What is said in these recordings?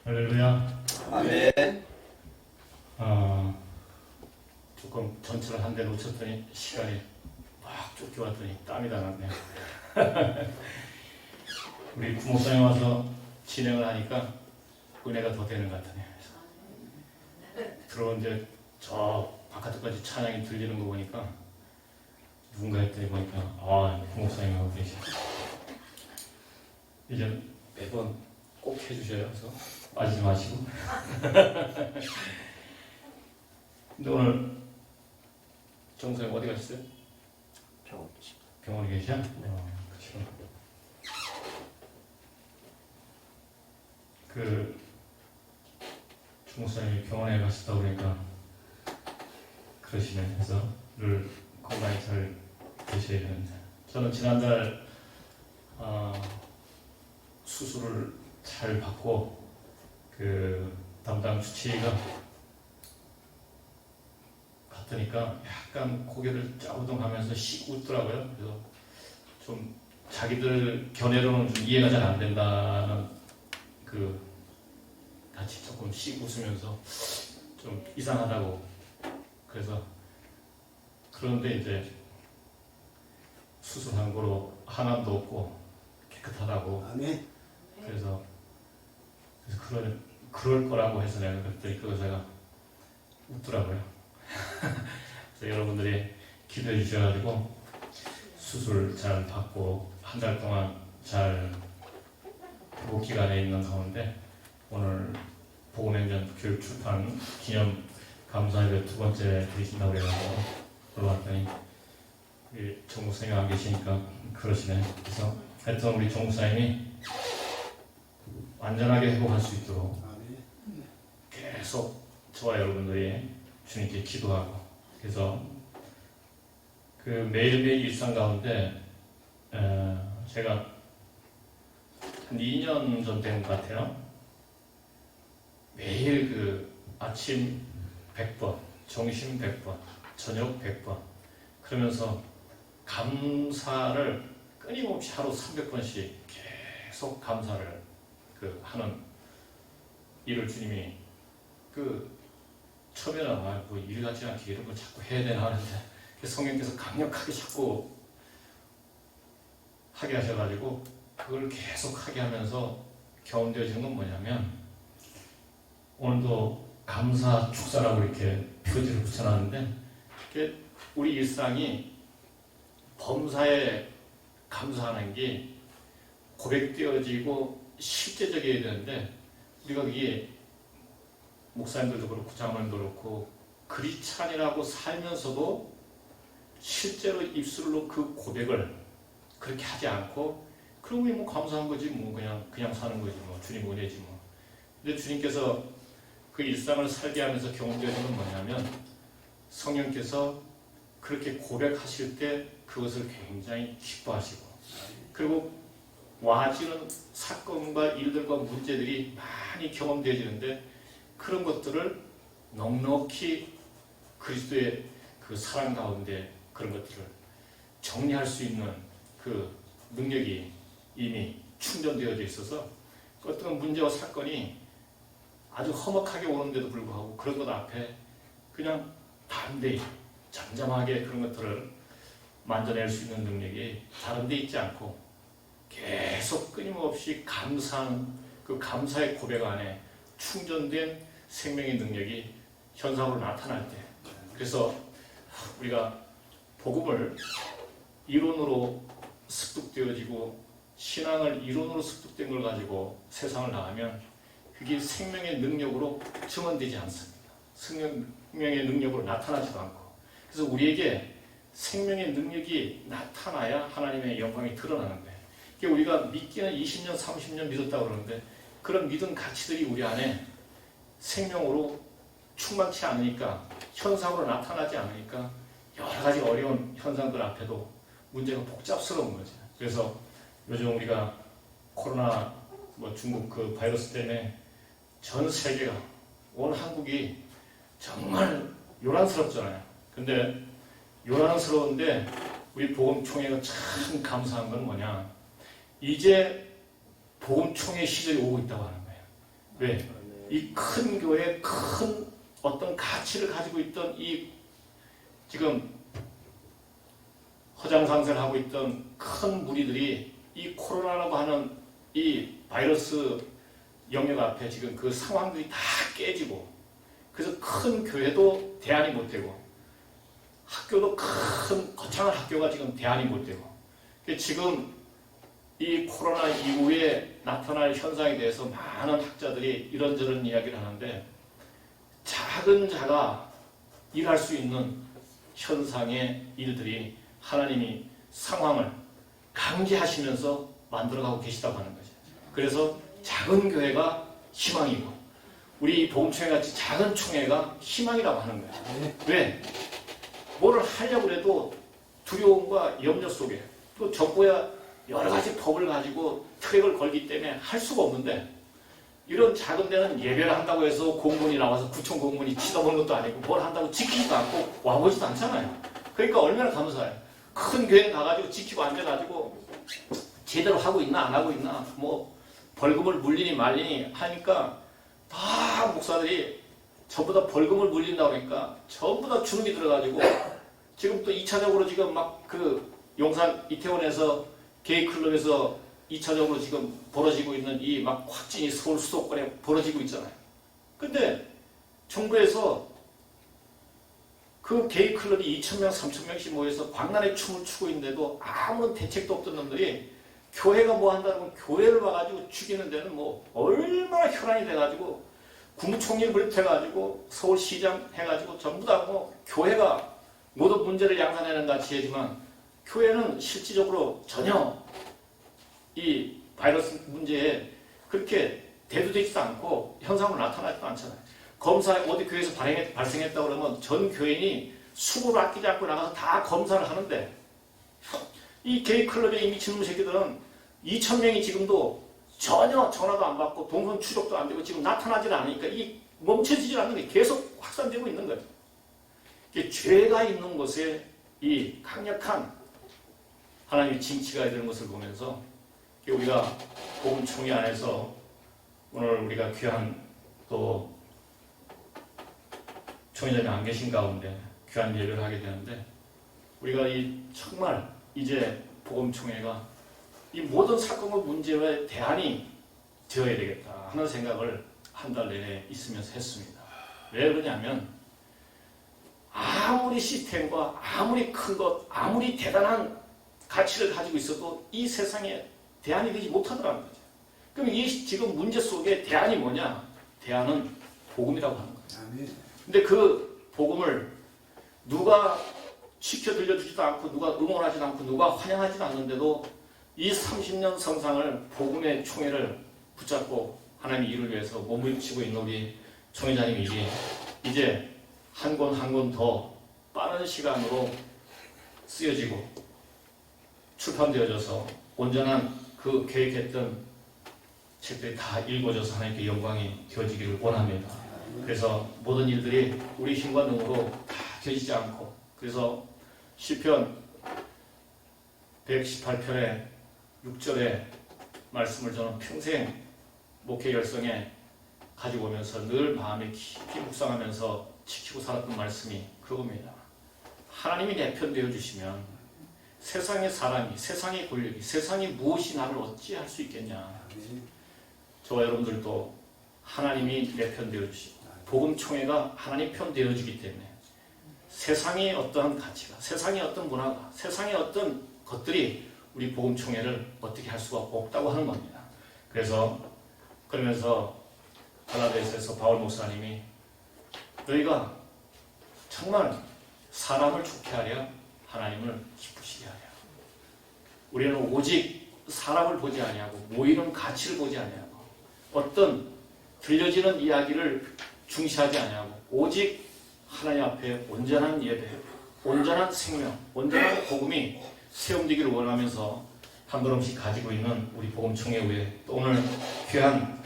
할렐루야. 아멘. 조금 전철을 한 대 놓쳤더니 시간이 막 쫓겨왔더니 땀이 다 났네요. 우리 부목장에 와서 진행을 하니까 은혜가 더 되는 것 같으네요. 들어오는데 저 바깥까지 찬양이 들리는 거 보니까 누군가 했더니 보니까 부목장이 하고 계셔. 이제 매번 꼭 해주셔요. 그래서 빠지지 마시고. 근데 오늘 정수님 어디 가셨어요? 병원에 계셔? 그렇죠. 그 중목사님이 병원에 가셨다고 그러니까 그러시네. 그래서 늘 건강히 잘 되셔야 되는데, 저는 지난달 수술을 잘 받고 그 담당 주치의가 갔더니까 약간 고개를 짜우동하면서 쉬고 있더라고요. 그래서 좀 자기들 견해로는 좀 이해가 잘 안 된다는 그 같이 조금 쉬고 웃으면서 좀 이상하다고. 그래서 그런데 이제 수술한 거로 하나도 없고 깨끗하다고. 아멘. 그래서 그럴 거라고 해서 내가 그랬더니 그거 제가 웃더라고요. 그래서 여러분들이 기도해 주셔가지고 수술 잘 받고 한 달 동안 잘 회복 기간에 있는 가운데 오늘 복음행전 교육 출판 기념 감사예배 두 번째 드리신다고 그래가지고 들어왔더니 우리 정목사님이 안 계시니까 그러시네. 그래서 하여튼 우리 정목사님이 완전하게 회복할 수 있도록 계속 저와 여러분들이 주님께 기도하고, 그래서 그 매일매일 일상 가운데 제가 한 2년 전 된 것 같아요. 매일 그 아침 100번, 점심 100번, 저녁 100번 그러면서 감사를 끊임없이 하루 300번씩 계속 감사를 하는 일을 주님이 처음에는 뭐 일 같지 않게 이런 걸 자꾸 해야 되나 하는데 성령께서 강력하게 자꾸 하게 하셔가지고 그걸 계속 하게 하면서 경험되어지는 건 뭐냐면, 오늘도 감사 축사라고 이렇게 표지를 붙여놨는데 우리 일상이 범사에 감사하는 게 고백되어지고 실제적이어야 되는데, 우리가 이게 목사님들도 그렇고 장로님도 그렇고 그리스찬이라고 살면서도 실제로 입술로 그 고백을 그렇게 하지 않고, 그러고 뭐 감사한 거지 뭐 그냥 사는 거지 뭐 주님 은혜지 뭐. 근데 주님께서 그 일상을 살게 하면서 경험되는 건 뭐냐면, 성령께서 그렇게 고백하실 때 그것을 굉장히 기뻐하시고, 그리고 와지는 사건과 일들과 문제들이 많이 경험되어지는데 그런 것들을 넉넉히 그리스도의 그 사랑 가운데 그런 것들을 정리할 수 있는 그 능력이 이미 충전되어져 있어서 어떤 문제와 사건이 아주 험악하게 오는데도 불구하고 그런 것 앞에 그냥 담대히 잠잠하게 그런 것들을 만져낼 수 있는 능력이 다른 데 있지 않고 계속 끊임없이 감사한 그 감사의 고백 안에 충전된 생명의 능력이 현상으로 나타날 때, 그래서 우리가 복음을 이론으로 습득되어지고 신앙을 이론으로 습득된 걸 가지고 세상을 나가면 그게 생명의 능력으로 증언되지 않습니다. 생명의 능력으로 나타나지도 않고, 그래서 우리에게 생명의 능력이 나타나야 하나님의 영광이 드러나는 거예요. 우리가 믿기는 20년, 30년 믿었다고 그러는데 그런 믿음 가치들이 우리 안에 생명으로 충만치 않으니까, 현상으로 나타나지 않으니까 여러 가지 어려운 현상들 앞에도 문제가 복잡스러운 거죠. 그래서 요즘 우리가 코로나 중국 그 바이러스 때문에 전 세계가, 온 한국이 정말 요란스럽잖아요. 근데 요란스러운데 우리 복음총회가 참 감사한 건 뭐냐, 이제 복음총회 시절이 오고 있다고 하는 거예요. 왜? 이 큰 교회, 큰 어떤 가치를 가지고 있던 이 지금 허장상세를 하고 있던 큰 무리들이 이 코로나라고 하는 이 바이러스 영역 앞에 지금 그 상황들이 다 깨지고, 그래서 큰 교회도 대안이 못 되고, 학교도 큰 거창한 학교가 지금 대안이 못 되고, 지금 이 코로나 이후에 나타날 현상에 대해서 많은 학자들이 이런저런 이야기를 하는데, 작은 자가 일할 수 있는 현상의 일들이 하나님이 상황을 강제하시면서 만들어가고 계시다고 하는 거죠. 그래서 작은 교회가 희망이고, 우리 복음총회 같이 작은 총회가 희망이라고 하는 거예요. 왜? 뭐를 하려고 해도 두려움과 염려 속에, 또 정부야 여러 가지 법을 가지고 트랙을 걸기 때문에 할 수가 없는데, 이런 작은 데는 예배를 한다고 해서 공무원이 나와서 구청 공무원이 치다보는 것도 아니고 뭘 한다고 지키지도 않고 와보지도 않잖아요. 그러니까 얼마나 감사해요. 큰 교회 가가지고 지키고 앉아가지고 제대로 하고 있나 안 하고 있나, 뭐 벌금을 물리니 말리니 하니까 다 목사들이 전부 다 벌금을 물린다고 그러니까 전부 다 주눅이 들어가지고, 지금 또 2차적으로 지금 막 그 용산 이태원에서 게이클럽에서 2차적으로 지금 벌어지고 있는 이 막 확진이 서울 수도권에 벌어지고 있잖아요. 근데 정부에서 그 게이클럽이 2,000명, 3,000명씩 모여서 광란의 춤을 추고 있는데도 아무런 대책도 없던 놈들이 교회가 뭐 한다고 교회를 와가지고 죽이는 데는 뭐 얼마나 혈안이 돼가지고 국무총리를 비롯해가지고 서울시장 해가지고 전부 다 뭐 교회가 모든 문제를 양산하는 같이 하지만, 교회는 실질적으로 전혀 이 바이러스 문제에 그렇게 대두되지도 않고 현상으로 나타나지도 않잖아요. 검사 어디 교회에서 발생했다고 그러면 전 교인이 수고를 아끼지 않고 나가서 다 검사를 하는데, 이 게이클럽의 이 미친놈 새끼들은 2,000명이 지금도 전혀 전화도 안 받고 동선 추적도 안 되고 지금 나타나질 않으니까 이 멈춰지질 않는 게 계속 확산되고 있는 거예요. 죄가 있는 곳에 이 강력한 하나님의 징치가 되는 것을 보면서, 우리가 복음총회 안에서 오늘 우리가 귀한 또 총회장이 안 계신 가운데 귀한 예배를 하게 되는데, 우리가 이 정말 이제 복음총회가 이 모든 사건과 문제의 대안이 되어야 되겠다 하는 생각을 한 달 내내 있으면서 했습니다. 왜 그러냐면, 아무리 시스템과 아무리 큰 것, 아무리 대단한 가치를 가지고 있어도 이 세상에 대안이 되지 못하더라는 거죠. 그럼 이 지금 문제 속에 대안이 뭐냐? 대안은 복음이라고 하는 거예요. 근데 그 복음을 누가 시켜 들려주지도 않고, 누가 응원하지도 않고, 누가 환영하지도 않는데도 이 30년 성상을 복음의 총회를 붙잡고 하나님의 일을 위해서 몸부림치고 있는 우리 총회장님이 이제 한 권 한 권 더 빠른 시간으로 쓰여지고 출판되어져서 온전한 그 계획했던 책들이 다 읽어져서 하나님께 영광이 되어지기를 원합니다. 그래서 모든 일들이 우리 힘과 능으로 다 되지지 않고, 그래서 시편 118편의 6절의 말씀을 저는 평생 목회 열성에 가지고 오면서 늘 마음에 깊이 묵상하면서 지키고 살았던 말씀이 그겁니다. 하나님이 내 편 되어주시면 세상의 사람이, 세상의 권력이, 세상이 무엇이 나를 어찌할 수 있겠냐. 저와 여러분들도 하나님이 내 편 되어주시고 복음총회가 하나님 편 되어주기 때문에 세상의 어떠한 가치가, 세상의 어떤 문화가, 세상의 어떤 것들이 우리 복음총회를 어떻게 할 수가 없다고 하는 겁니다. 그러면서 갈라디아서에서 바울 목사님이 너희가 정말 사람을 좋게 하려 하나님을 기쁘시게 하려. 우리는 오직 사람을 보지 아니하고 모이는 가치를 보지 아니하고 어떤 들려지는 이야기를 중시하지 아니하고 오직 하나님 앞에 온전한 예배, 온전한 생명, 온전한 복음이 세움되기를 원하면서 한 걸음씩 가지고 있는 우리 복음총회 후에 또 오늘 귀한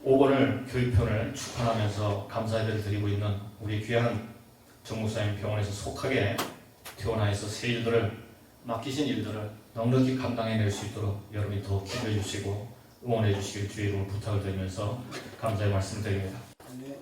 5권을 교육편을 출판하면서 감사 예배를 드리고 있는 우리 귀한 정목사님 병원에서 속하게 퇴원하여서 새 일들을, 맡기신 일들을 넉넉히 감당해낼 수 있도록 여러분이 더 기도해 주시고 응원해 주시길 주의 이름으로 부탁을 드리면서 감사의 말씀을 드립니다. 네.